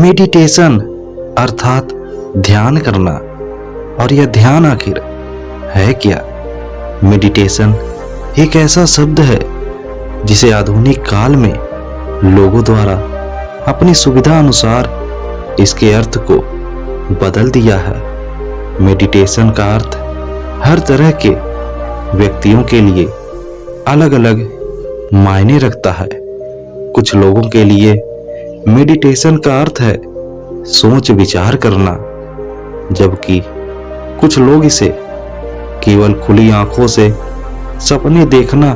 Meditation अर्थात ध्यान करना। और यह ध्यान आखिर है क्या? मेडिटेशन एक ऐसा शब्द है जिसे आधुनिक काल में लोगों द्वारा अपनी सुविधा अनुसार इसके अर्थ को बदल दिया है। मेडिटेशन का अर्थ हर तरह के व्यक्तियों के लिए अलग अलग मायने रखता है। कुछ लोगों के लिए मेडिटेशन का अर्थ है सोच विचार करना, जबकि कुछ लोग इसे केवल खुली आंखों से सपने देखना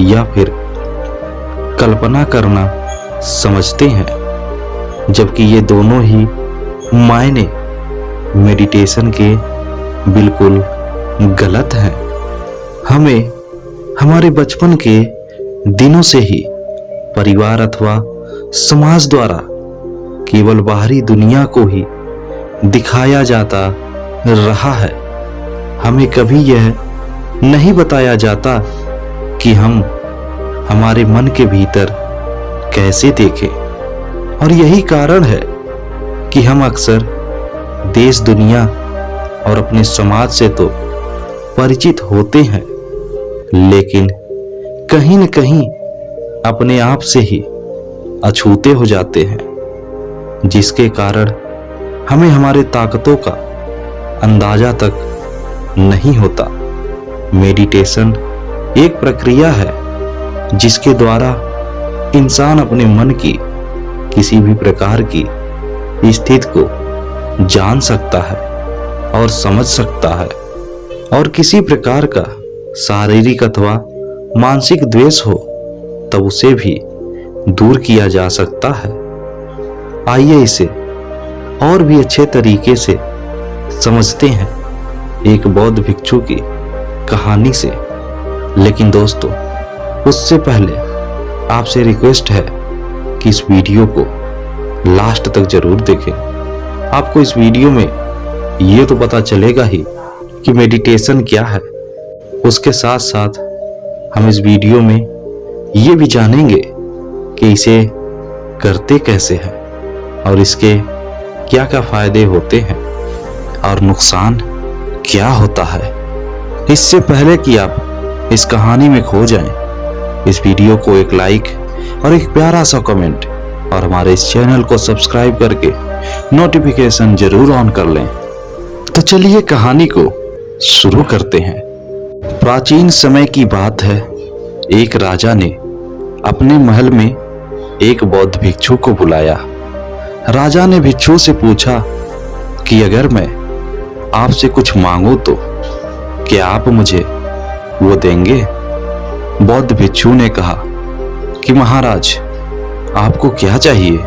या फिर कल्पना करना समझते हैं। जबकि ये दोनों ही मायने मेडिटेशन के बिल्कुल गलत हैं। हमें हमारे बचपन के दिनों से ही परिवार अथवा समाज द्वारा केवल बाहरी दुनिया को ही दिखाया जाता रहा है। हमें कभी यह नहीं बताया जाता कि हम हमारे मन के भीतर कैसे देखें। और यही कारण है कि हम अक्सर देश दुनिया और अपने समाज से तो परिचित होते हैं, लेकिन कहीं न कहीं अपने आप से ही अछूते हो जाते हैं, जिसके कारण हमें हमारे ताकतों का अंदाजा तक नहीं होता। मेडिटेशन एक प्रक्रिया है जिसके द्वारा इंसान अपने मन की किसी भी प्रकार की स्थिति को जान सकता है और समझ सकता है, और किसी प्रकार का शारीरिक अथवा मानसिक द्वेष हो तब उसे भी दूर किया जा सकता है। आइए इसे और भी अच्छे तरीके से समझते हैं एक बौद्ध भिक्षु की कहानी से। लेकिन दोस्तों, उससे पहले आपसे रिक्वेस्ट है कि इस वीडियो को लास्ट तक जरूर देखें। आपको इस वीडियो में ये तो पता चलेगा ही कि मेडिटेशन क्या है, उसके साथ साथ हम इस वीडियो में ये भी जानेंगे कि इसे करते कैसे हैं और इसके क्या क्या फायदे होते हैं और नुकसान क्या होता है। इससे पहले कि आप इस कहानी में खो जाएं, इस वीडियो को एक लाइक और एक प्यारा सा कमेंट और हमारे इस चैनल को सब्सक्राइब करके नोटिफिकेशन जरूर ऑन कर लें। तो चलिए कहानी को शुरू करते हैं। प्राचीन समय की बात है। एक राजा ने अपने महल में एक बौद्ध भिक्षु को बुलाया। राजा ने भिक्षु से पूछा कि अगर मैं आपसे कुछ मांगूं तो क्या आप मुझे वो देंगे? बौद्ध भिक्षु ने कहा कि महाराज, आपको क्या चाहिए?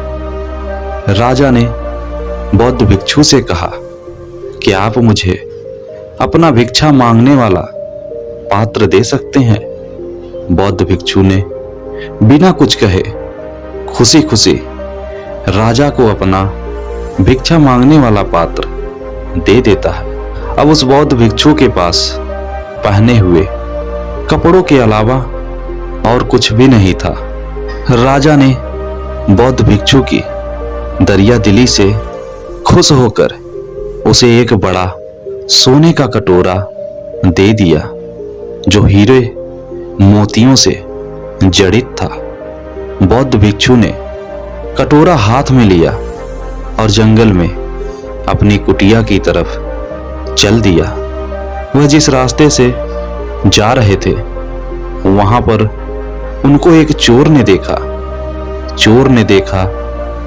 राजा ने बौद्ध भिक्षु से कहा कि आप मुझे अपना भिक्षा मांगने वाला पात्र दे सकते हैं। बौद्ध भिक्षु ने बिना कुछ कहे खुशी खुशी राजा को अपना भिक्षा मांगने वाला पात्र दे देता है। अब उस बौद्ध भिक्षु के पास पहने हुए कपड़ों के अलावा और कुछ भी नहीं था। राजा ने बौद्ध भिक्षु की दरिया दिली से खुश होकर उसे एक बड़ा सोने का कटोरा दे दिया जो हीरे मोतियों से जड़ित था। बौद्ध भिक्षु ने कटोरा हाथ में लिया और जंगल में अपनी कुटिया की तरफ चल दिया। वह जिस रास्ते से जा रहे थे वहां पर उनको एक चोर ने देखा। चोर ने देखा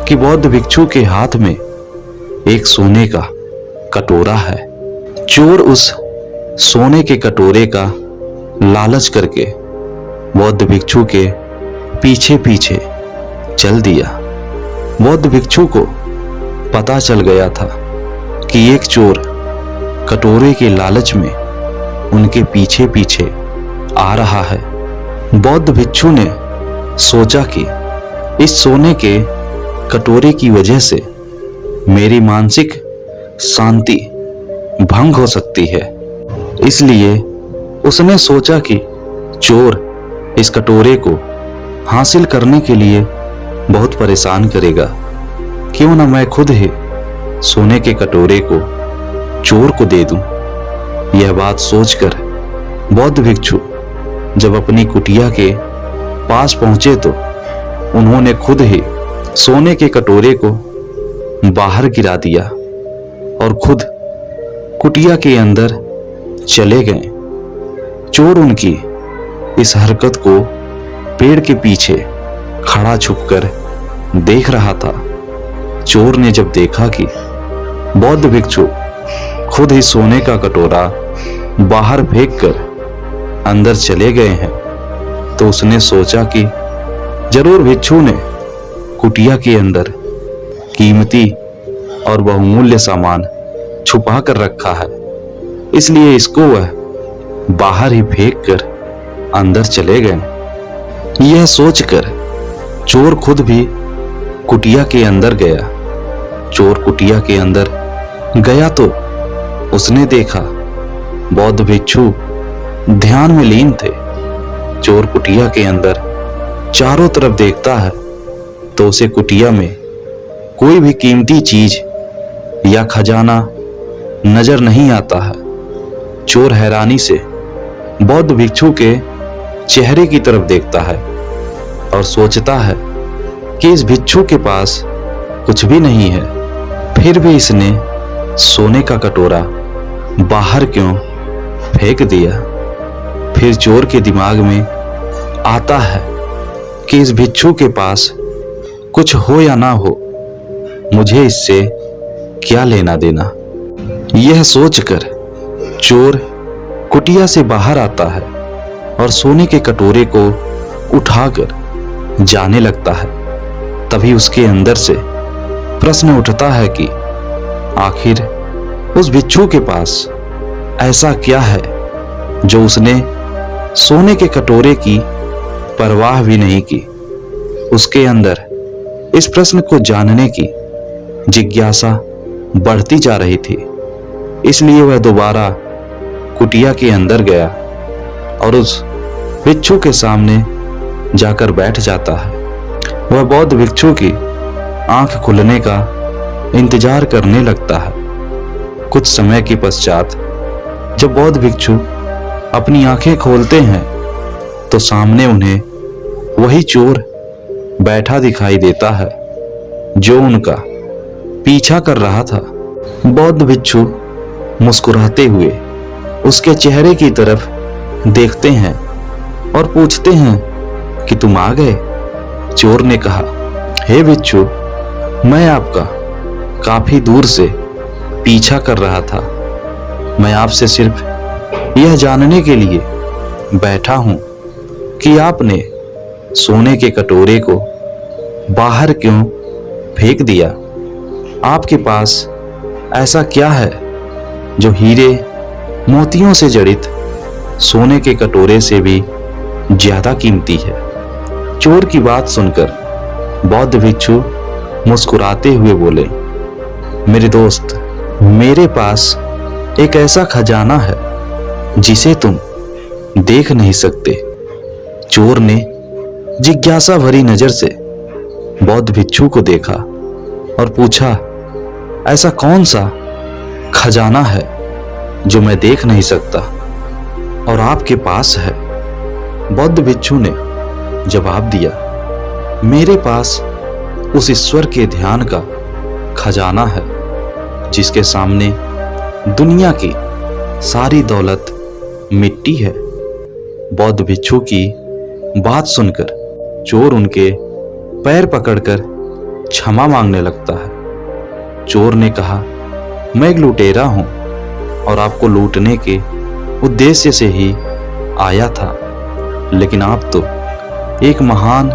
कि बौद्ध भिक्षु के हाथ में एक सोने का कटोरा है। चोर उस सोने के कटोरे का लालच करके बौद्ध भिक्षु के पीछे पीछे चल दिया। बौद्ध भिक्षु को पता चल गया था कि एक चोर कटोरे के लालच में उनके पीछे पीछे आ रहा है। बौद्ध भिक्षु ने सोचा कि इस सोने के कटोरे की वजह से मेरी मानसिक शांति भंग हो सकती है। इसलिए उसने सोचा कि चोर इस कटोरे को हासिल करने के लिए बहुत परेशान करेगा। क्यों ना मैं खुद ही सोने के कटोरे को चोर को दे दूं। यह बात सोचकर बौद्ध भिक्षु जब अपनी कुटिया के पास पहुंचे तो उन्होंने खुद ही सोने के कटोरे को बाहर गिरा दिया और खुद कुटिया के अंदर चले गए। चोर उनकी इस हरकत को पेड़ के पीछे खड़ा छुपकर देख रहा था। चोर ने जब देखा कि बौद्ध भिक्षु खुद ही सोने का कटोरा बाहर फेंककर अंदर चले गए हैं, तो उसने सोचा कि जरूर भिक्षु ने कुटिया के अंदर कीमती और बहुमूल्य सामान छुपा कर रखा है, इसलिए इसको वह बाहर ही फेंककर अंदर चले गए। यह सोचकर चोर खुद भी कुटिया के अंदर गया। चोर कुटिया के अंदर गया तो उसने देखा बौद्ध भिक्षु ध्यान में लीन थे। चोर कुटिया के अंदर चारों तरफ देखता है तो उसे कुटिया में कोई भी कीमती चीज या खजाना नजर नहीं आता है। चोर हैरानी से बौद्ध भिक्षु के चेहरे की तरफ देखता है और सोचता है कि इस भिक्षु के पास कुछ भी नहीं है, फिर भी इसने सोने का कटोरा बाहर क्यों फेंक दिया। फिर चोर के दिमाग में आता है कि इस भिक्षु के पास कुछ हो या ना हो, मुझे इससे क्या लेना देना। यह सोचकर चोर कुटिया से बाहर आता है और सोने के कटोरे को उठाकर जाने लगता है। तभी उसके अंदर से प्रश्न उठता है कि आखिर उस भिक्षु के पास ऐसा क्या है जो उसने सोने के कटोरे की परवाह भी नहीं की। उसके अंदर इस प्रश्न को जानने की जिज्ञासा बढ़ती जा रही थी, इसलिए वह दोबारा कुटिया के अंदर गया और उस भिक्षु के सामने जाकर बैठ जाता है। वह बौद्ध भिक्षु की आंख खुलने का इंतजार करने लगता है। कुछ समय के पश्चात जब बौद्ध भिक्षु अपनी आंखें खोलते हैं तो सामने उन्हें वही चोर बैठा दिखाई देता है जो उनका पीछा कर रहा था। बौद्ध भिक्षु मुस्कुराते हुए उसके चेहरे की तरफ देखते हैं और पूछते हैं कि तुम आ गए। चोर ने कहा, हे भिक्षु, मैं आपका काफी दूर से पीछा कर रहा था। मैं आपसे सिर्फ यह जानने के लिए बैठा हूं कि आपने सोने के कटोरे को बाहर क्यों फेंक दिया। आपके पास ऐसा क्या है जो हीरे मोतियों से जड़ित सोने के कटोरे से भी ज्यादा कीमती है। चोर की बात सुनकर बौद्ध भिक्षु मुस्कुराते हुए बोले, मेरे दोस्त, मेरे पास एक ऐसा खजाना है जिसे तुम देख नहीं सकते। चोर ने जिज्ञासा भरी नजर से बौद्ध भिक्षु को देखा और पूछा, ऐसा कौन सा खजाना है जो मैं देख नहीं सकता और आपके पास है। बौद्ध भिक्षु ने जवाब दिया, मेरे पास उस ईश्वर के ध्यान का खजाना है जिसके सामने दुनिया की सारी दौलत मिट्टी है। बौद्ध भिक्षु की बात सुनकर चोर उनके पैर पकड़कर क्षमा मांगने लगता है। चोर ने कहा, मैं एक लुटेरा हूं और आपको लूटने के उद्देश्य से ही आया था, लेकिन आप तो एक महान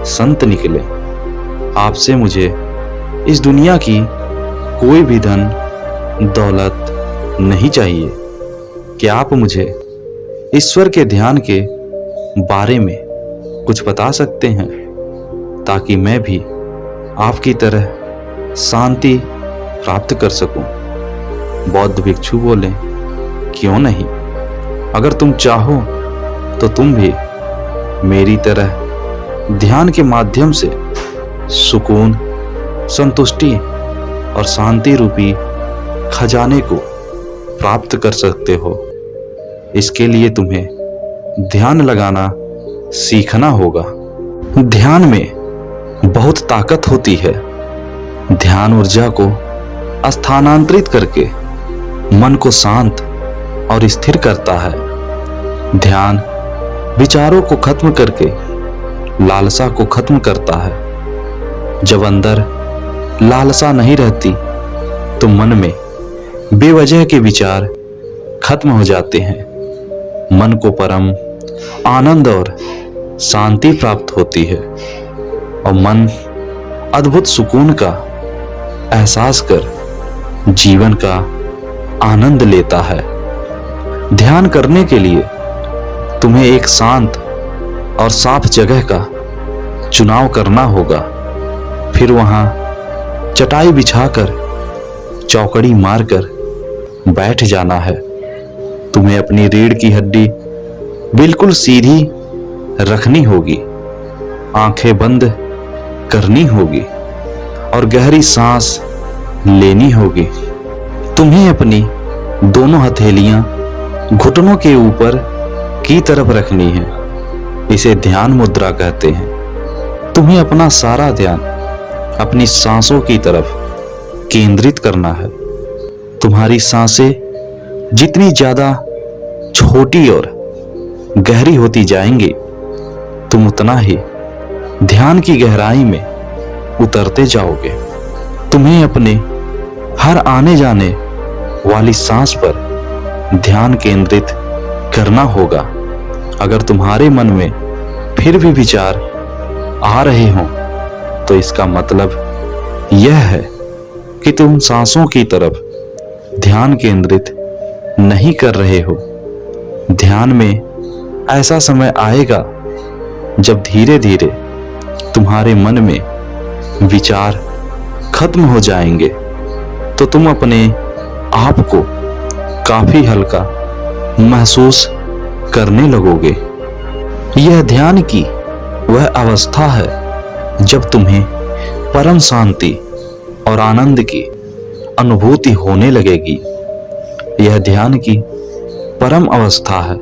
संत निकले। आपसे मुझे इस दुनिया की कोई भी धन दौलत नहीं चाहिए। क्या आप मुझे ईश्वर के ध्यान के बारे में कुछ बता सकते हैं ताकि मैं भी आपकी तरह शांति प्राप्त कर सकूं। बौद्ध भिक्षु बोले, क्यों नहीं, अगर तुम चाहो तो तुम भी मेरी तरह ध्यान के माध्यम से सुकून संतुष्टि और शांति रूपी खजाने को प्राप्त कर सकते हो। इसके लिए तुम्हें ध्यान लगाना सीखना होगा। ध्यान में बहुत ताकत होती है। ध्यान ऊर्जा को स्थानांतरित करके मन को शांत और स्थिर करता है। ध्यान विचारों को खत्म करके लालसा को खत्म करता है। जब अंदर लालसा नहीं रहती तो मन में बेवजह के विचार खत्म हो जाते हैं। मन को परम आनंद और शांति प्राप्त होती है और मन अद्भुत सुकून का एहसास कर जीवन का आनंद लेता है। ध्यान करने के लिए तुम्हें एक शांत और साफ जगह का चुनाव करना होगा। फिर वहां चटाई बिछाकर चौकड़ी मारकर बैठ जाना है। तुम्हें अपनी रीढ़ की हड्डी बिल्कुल सीधी रखनी होगी, आंखें बंद करनी होगी और गहरी सांस लेनी होगी। तुम्हें अपनी दोनों हथेलियां घुटनों के ऊपर की तरफ रखनी है। इसे ध्यान मुद्रा कहते हैं। तुम्हें अपना सारा ध्यान अपनी सांसों की तरफ केंद्रित करना है। तुम्हारी सांसें जितनी ज्यादा छोटी और गहरी होती जाएंगी, तुम उतना ही ध्यान की गहराई में उतरते जाओगे। तुम्हें अपने हर आने जाने वाली सांस पर ध्यान केंद्रित करना होगा। अगर तुम्हारे मन में फिर भी विचार आ रहे हों तो इसका मतलब यह है कि तुम सांसों की तरफ ध्यान केंद्रित नहीं कर रहे हो। ध्यान में ऐसा समय आएगा जब धीरे धीरे तुम्हारे मन में विचार खत्म हो जाएंगे तो तुम अपने आप को काफी हल्का महसूस करने लगोगे। यह ध्यान की वह अवस्था है जब तुम्हें परम शांति और आनंद की अनुभूति होने लगेगी। यह ध्यान की परम अवस्था है।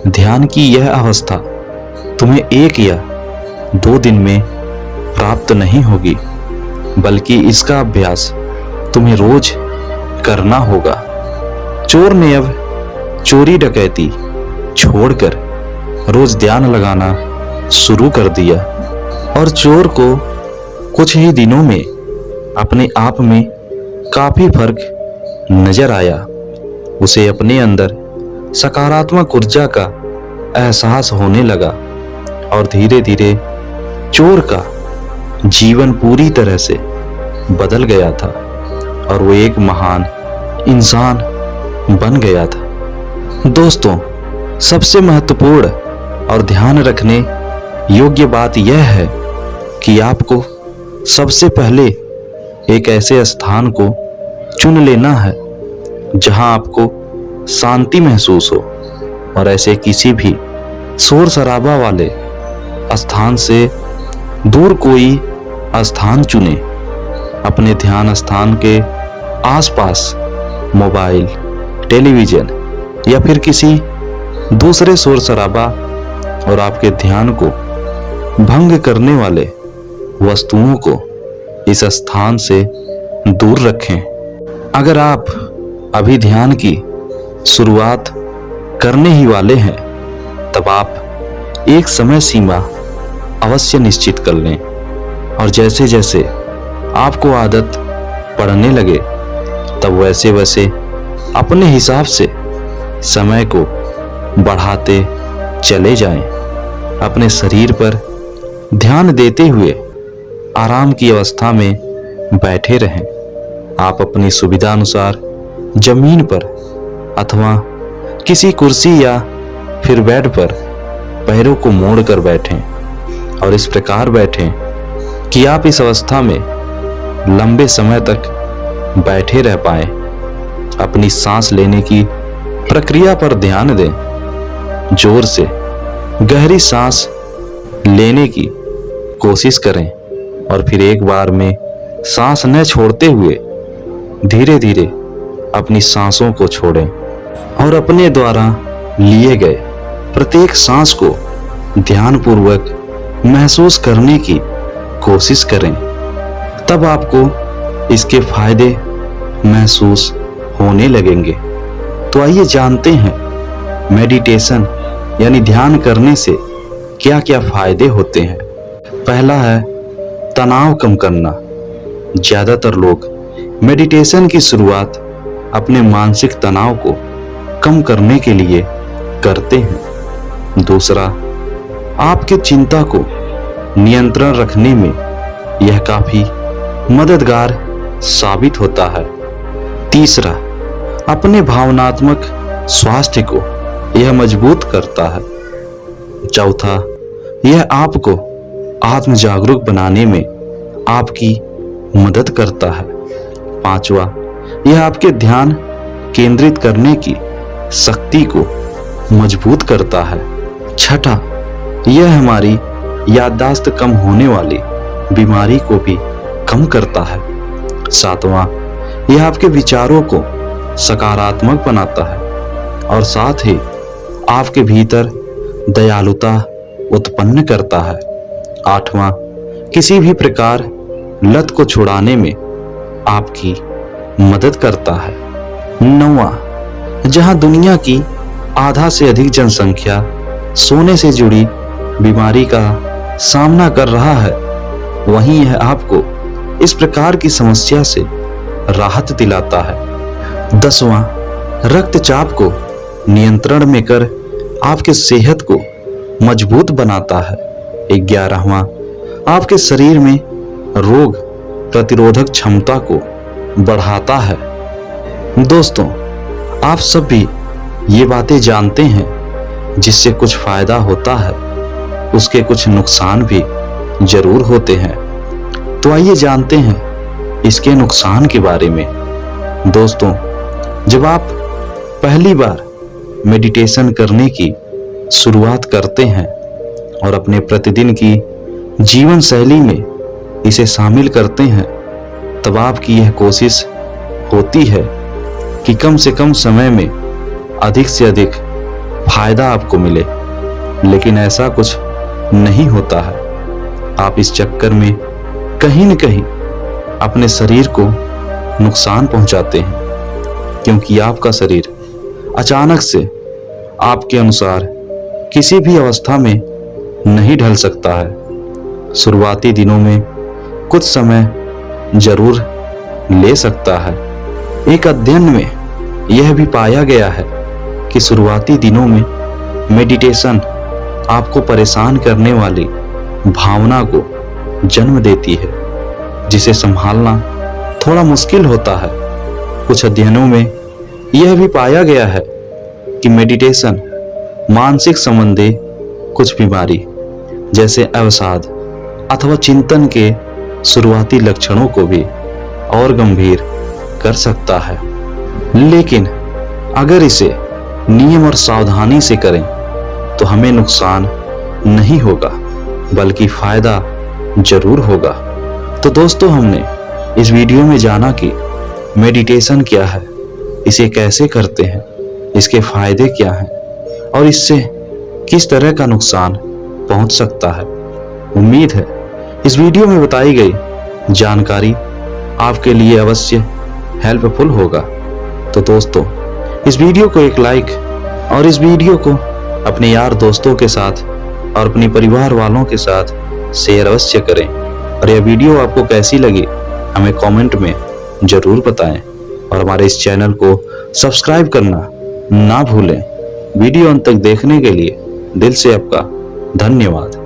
ध्यान की यह अवस्था तुम्हें 1 या 2 दिन में प्राप्त नहीं होगी, बल्कि इसका अभ्यास तुम्हें रोज करना होगा। चोर ने अब चोरी डकैती छोड़कर रोज ध्यान लगाना शुरू कर दिया और चोर को कुछ ही दिनों में अपने आप में काफी फर्क नजर आया। उसे अपने अंदर सकारात्मक ऊर्जा का एहसास होने लगा और धीरे धीरे चोर का जीवन पूरी तरह से बदल गया था और वो एक महान इंसान बन गया था। दोस्तों, सबसे महत्वपूर्ण और ध्यान रखने योग्य बात यह है कि आपको सबसे पहले एक ऐसे स्थान को चुन लेना है जहां आपको शांति महसूस हो और ऐसे किसी भी शोर शराबा वाले स्थान से दूर कोई स्थान चुने। अपने ध्यान स्थान के आसपास मोबाइल, टेलीविजन या फिर किसी दूसरे शोर शराबा और आपके ध्यान को भंग करने वाले वस्तुओं को इस स्थान से दूर रखें। अगर आप अभी ध्यान की शुरुआत करने ही वाले हैं तब आप एक समय सीमा अवश्य निश्चित कर लें और जैसे जैसे आपको आदत पड़ने लगे तब वैसे वैसे अपने हिसाब से समय को बढ़ाते चले जाएं। अपने शरीर पर ध्यान देते हुए आराम की अवस्था में बैठे रहें। आप अपनी सुविधा अनुसार जमीन पर अथवा किसी कुर्सी या फिर बेड पर पैरों को मोड़कर बैठें और इस प्रकार बैठें कि आप इस अवस्था में लंबे समय तक बैठे रह पाएं। अपनी सांस लेने की प्रक्रिया पर ध्यान दें। जोर से गहरी सांस लेने की कोशिश करें और फिर एक बार में सांस न छोड़ते हुए धीरे धीरे अपनी सांसों को छोड़ें और अपने द्वारा लिए गए प्रत्येक सांस को ध्यानपूर्वक महसूस करने की कोशिश करें। तब आपको इसके फायदे महसूस होने लगेंगे। तो आइए जानते हैं मेडिटेशन यानी ध्यान करने से क्या क्या फायदे होते हैं। पहला है तनाव कम करना। ज्यादातर लोग मेडिटेशन की शुरुआत अपने मानसिक तनाव को कम करने के लिए करते हैं। दूसरा, आपकी चिंता को नियंत्रण रखने में यह काफी मददगार साबित होता है। तीसरा, अपने भावनात्मक स्वास्थ्य को यह मजबूत करता है। चौथा, यह आपको आत्म जागरूक बनाने में आपकी मदद करता है। पांचवा, यह आपके ध्यान केंद्रित करने की शक्ति को मजबूत करता है। छठा, यह हमारी याददाश्त कम होने वाली बीमारी को भी कम करता है। सातवां, यह आपके विचारों को सकारात्मक बनाता है और साथ ही आपके भीतर दयालुता उत्पन्न करता है। आठवां, किसी भी प्रकार लत को छुड़ाने में आपकी मदद करता है। नौवां, जहां दुनिया की आधा से अधिक जनसंख्या सोने से जुड़ी बीमारी का सामना कर रहा है, वहीं यह आपको इस प्रकार की समस्या से राहत दिलाता है। 10वां, रक्तचाप को नियंत्रण में कर आपके सेहत को मजबूत बनाता है। 11वां, आपके शरीर में रोग प्रतिरोधक क्षमता को बढ़ाता है। दोस्तों, आप सब भी ये बातें जानते हैं। जिससे कुछ फायदा होता है उसके कुछ नुकसान भी जरूर होते हैं। तो आइए जानते हैं इसके नुकसान के बारे में। दोस्तों, जब आप पहली बार मेडिटेशन करने की शुरुआत करते हैं और अपने प्रतिदिन की जीवन शैली में इसे शामिल करते हैं, तब आपकी यह कोशिश होती है कि कम से कम समय में अधिक से अधिक फायदा आपको मिले, लेकिन ऐसा कुछ नहीं होता है। आप इस चक्कर में कहीं न कहीं अपने शरीर को नुकसान पहुंचाते हैं, क्योंकि आपका शरीर अचानक से आपके अनुसार किसी भी अवस्था में नहीं ढल सकता है। शुरुआती दिनों में कुछ समय जरूर ले सकता है। एक अध्ययन में यह भी पाया गया है कि शुरुआती दिनों में मेडिटेशन आपको परेशान करने वाली भावना को जन्म देती है, जिसे संभालना थोड़ा मुश्किल होता है। कुछ अध्ययनों में यह भी पाया गया है कि मेडिटेशन मानसिक संबंधी कुछ बीमारी जैसे अवसाद अथवा चिंतन के शुरुआती लक्षणों को भी और गंभीर कर सकता है। लेकिन अगर इसे नियम और सावधानी से करें तो हमें नुकसान नहीं होगा, बल्कि फायदा जरूर होगा। तो दोस्तों, हमने इस वीडियो में जाना कि मेडिटेशन क्या है, इसे कैसे करते हैं, इसके फायदे क्या हैं और इससे किस तरह का नुकसान पहुंच सकता है। उम्मीद है इस वीडियो में बताई गई जानकारी आपके लिए अवश्य हेल्पफुल होगा। तो दोस्तों, इस वीडियो को एक लाइक और इस वीडियो को अपने यार दोस्तों के साथ और अपने परिवार वालों के साथ शेयर अवश्य करें। और यह वीडियो आपको कैसी लगी हमें कमेंट में जरूर बताएं और हमारे इस चैनल को सब्सक्राइब करना ना भूलें। वीडियो अंत तक देखने के लिए दिल से आपका धन्यवाद।